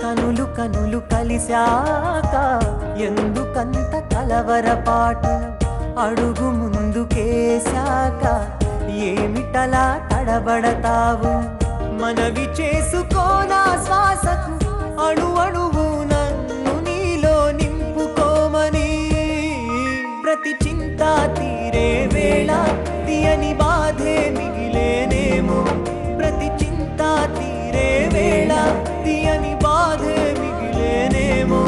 కనులు కనులు కలిశాక ఎందుకంత కలవరపాటు అడుగు ముందుకేశాక ఏమిటలా తడబడతావు మనవి చేసుకోనా శ్వాసకు అణు అణువు నన్ను నీలో నింపుకోమని ప్రతి చింత తీరే వేళ తీయని బాధే మిగిలేనేమో ప్రతి చింత తీరే వేళ తీయని బాధే మిగిలేనేమో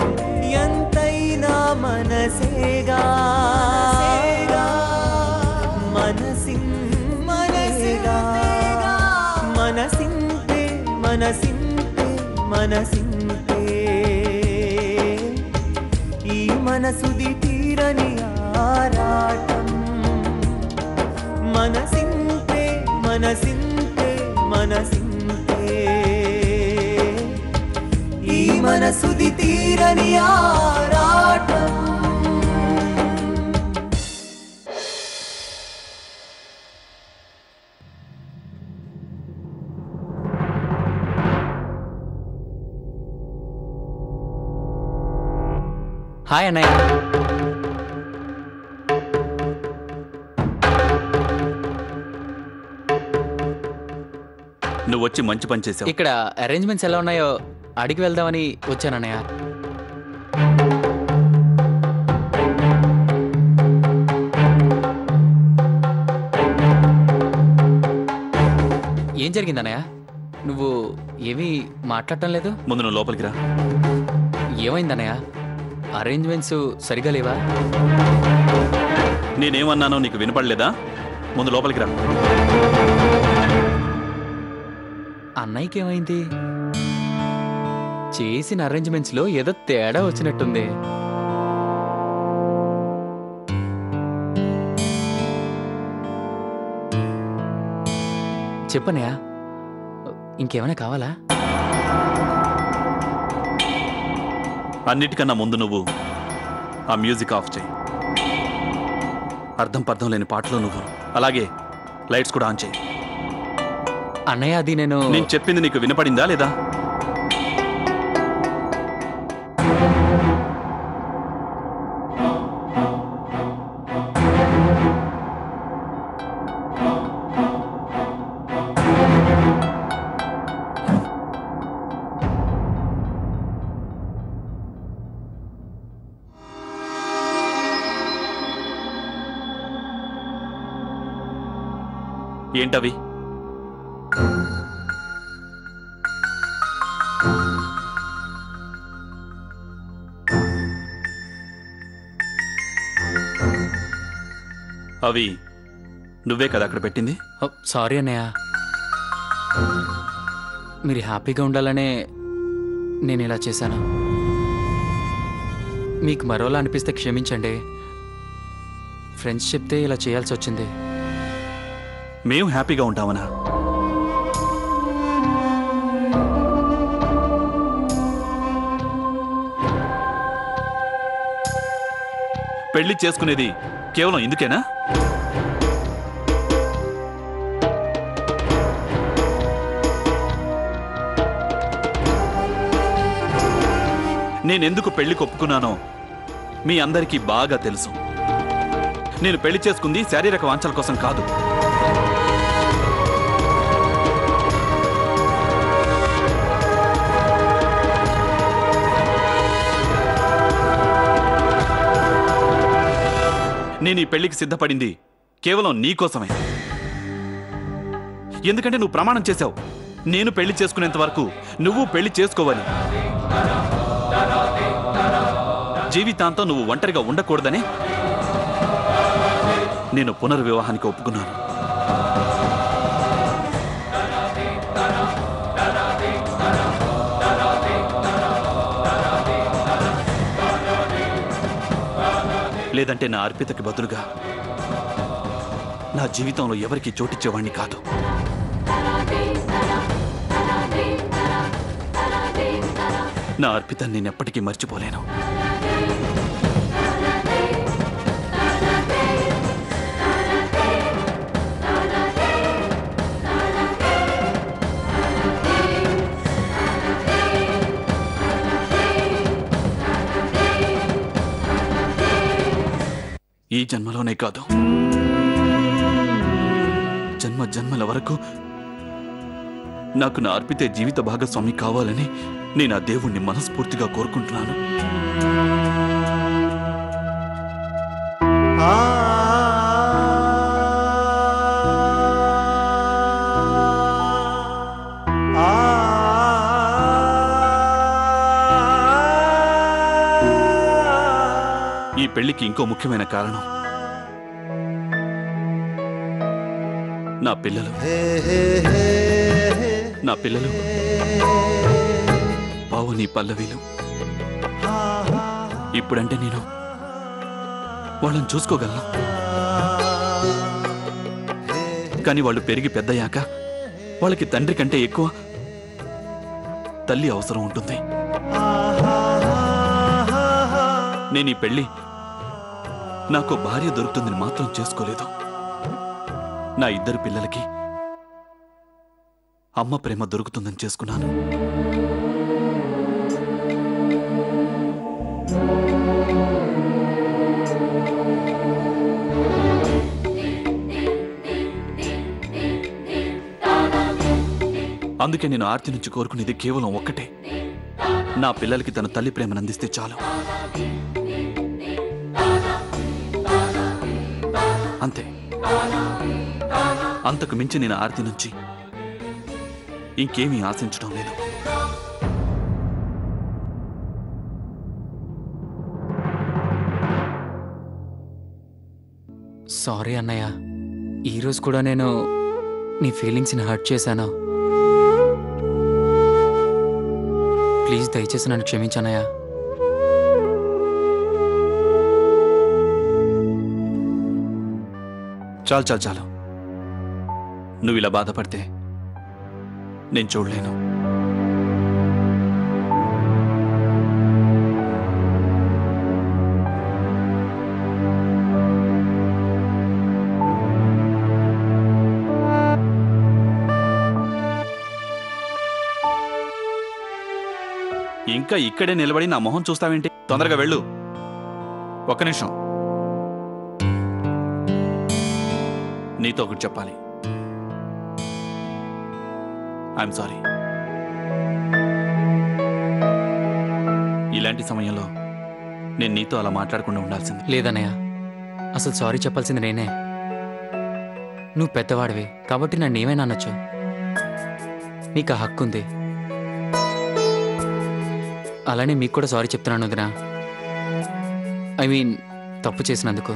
ఎంతైనా మనసేగా మనసింతే మనసింతే మనసింతే ఈ మనసుది తీరని ఆరాటం మనసింతే మనసింతే మనసింతే ఈ మనసుది తీరని ఆరాటం హాయ్ అన్నయ్య. నువ్వు వచ్చి మంచి పని చేసావు. ఇక్కడ అరేంజ్మెంట్స్ ఎలా ఉన్నాయో అడిగి వెళ్దామని వచ్చానన్నయ్య. ఏం జరిగిందన్నయ్య? నువ్వు ఏమీ మాట్లాడటం లేదు. ముందు నువ్వు లోపలికి రా. ఏమైందన్నయ్య? అరేంజ్మెంట్స్ సరిగా లేవా? నేనేమన్నానో నీకు వినపడలేదా? ముందు లోపలికి రా. అన్నయ్యకి ఏమైంది? చేసిన అరేంజ్మెంట్స్ లో ఏదో తేడా వచ్చినట్టుంది. చెప్పనయా, ఇంకేమైనా కావాలా? అన్నిటికన్నా ముందు నువ్వు ఆ మ్యూజిక్ ఆఫ్ చేయి. అర్థం పర్థం లేని పాటలో నువ్వు అలాగే లైట్స్ కూడా ఆన్ చేయి. అన్నయ్య, అది నేను చెప్పింది నీకు వినపడిందా లేదా? ఏంటవి? అవి నువ్వే కదా అక్కడ పెట్టింది? సారీ అన్నయ్య, మీరు హ్యాపీగా ఉండాలనే నేను ఇలా చేశాను. మీకు మరోలా అనిపిస్తే క్షమించండి. ఫ్రెండ్స్ చెప్తే ఇలా చేయాల్సి వచ్చింది. మేము హ్యాపీగా ఉంటామనా? పెళ్లి చేసుకునేది కేవలం ఇందుకేనా? నేనెందుకు పెళ్లి కొప్పుకున్నానో మీ అందరికీ బాగా తెలుసు. నేను పెళ్లి చేసుకుంది శారీరక వాంఛల కోసం కాదు. నేను ఈ పెళ్లికి సిద్ధపడింది కేవలం నీకోసమే. ఎందుకంటే నువ్వు ప్రమాణం చేశావు, నేను పెళ్లి చేసుకునేంత వరకు నువ్వు పెళ్లి చేసుకోవాలి. జీవితాంతం నువ్వు ఒంటరిగా ఉండకూడదని నేను పునర్వివాహానికి ఒప్పుకున్నాను. లేదంటే నా అర్పితకి బదులుగా నా జీవితంలో ఎవరికి చోటిచ్చేవాణ్ణి కాదు. నా అర్పితని నేనెప్పటికీ మర్చిపోలేను. ఈ జన్మలోనే కాదు, జన్మ జన్మల వరకు నాకు నా అర్పితే జీవిత భాగస్వామి కావాలని నేను ఆ దేవుణ్ణి మనస్ఫూర్తిగా కోరుకుంటున్నాను. ఈ పెళ్లికి ఇంకో ముఖ్యమైన కారణం, నా పిల్లలు పావని పల్లవీలు. ఇప్పుడంటే నేను వాళ్ళని చూసుకోగలను, కానీ వాళ్ళు పెరిగి పెద్దయ్యాక వాళ్ళకి తండ్రి కంటే ఎక్కువ తల్లి అవసరం ఉంటుంది. నేను ఈ పెళ్లి నాకు భార్య దొరుకుతుందని మాత్రం చేసుకోలేదు, నా ఇద్దరు పిల్లలకి అమ్మ ప్రేమ దొరుకుతుందని చేసుకున్నాను. అందుకే నేను ఆర్తి నుంచి కోరుకునేది కేవలం ఒక్కటే, నా పిల్లలకి తన తల్లి ప్రేమను అందిస్తే చాలు. అంతే, అంతకు మించి నేను ఆర్తి నుంచి ఇంకేమీ ఆశించడం లేదు. సారీ అన్నయ్య, ఈరోజు కూడా నేను నీ ఫీలింగ్స్ని హర్ట్ చేశాను. ప్లీజ్ దయచేసి నన్ను క్షమించన్నయ్య. చాలు చాలు చాలు, నువ్వు ఇలా బాధపడితే నేను చూడలేను. ఇంకా ఇక్కడే నిలబడి నా మొహం చూస్తావేంటి? తొందరగా వెళ్ళు. ఒక్క నిమిషం, నీతో ఒకటి చెప్పాలి. I'm sorry. ఇలాంటి సమయంలో నేను నీతో అలా మాట్లాడకుండా ఉండాల్సింది. లేదన్నయ్య, అసలు సారీ చెప్పాల్సింది నేనే. నువ్వు పెద్దవాడివి కాబట్టి నన్ను ఏమైనా అనొచ్చు, నీకు ఆ హక్కు ఉంది. అలానే మీకు కూడా సారీ చెప్తున్నాను వదినా. ఐ మీన్ తప్పు చేసినందుకు.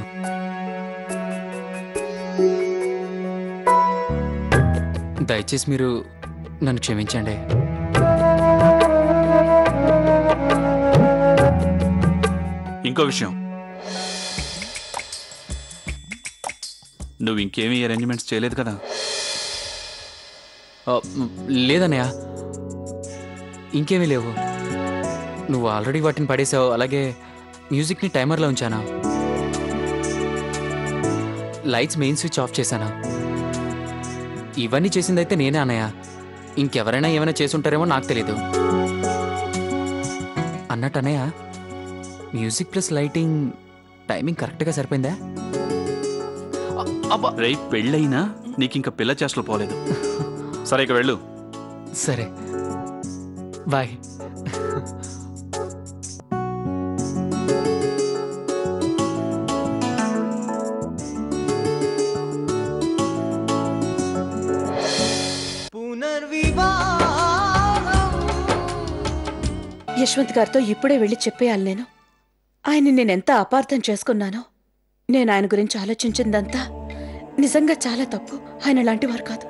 దయచేసి మీరు నన్ను క్షమించండి. ఇంకో విషయం, నువ్వు ఇంకేమీ అరేంజ్మెంట్స్ చేయలేదు కదా? లేదన్నయ్య, ఇంకేమీ లేవు. నువ్వు ఆల్రెడీ వాటిని పడేసావు. అలాగే మ్యూజిక్ని టైమర్లో ఉంచాను, లైట్స్ మెయిన్ స్విచ్ ఆఫ్ చేశాను. ఇవన్నీ చేసిందైతే నేనే అన్నయ్య. ఇంకెవరైనా ఏమైనా చేసుంటారేమో నాకు తెలీదు. అన్నట్టు అన్నయ్య, మ్యూజిక్ ప్లస్ లైటింగ్ టైమింగ్ కరెక్ట్గా సరిపోయిందా? రేపు పెళ్ళైనా నీకింక పిల్ల చేష్టలు పోలేదు. సరే, ఇక వెళ్ళు. సరే, బాయ్. యశ్వంత్ గారితో ఇప్పుడే వెళ్ళి చెప్పేయాలి. ఆయన్ని నేనెంత అపార్థం చేసుకున్నానో. నేను ఆయన గురించి ఆలోచించిందంతా నిజంగా చాలా తప్పు. ఆయన లాంటి వారు కాదు.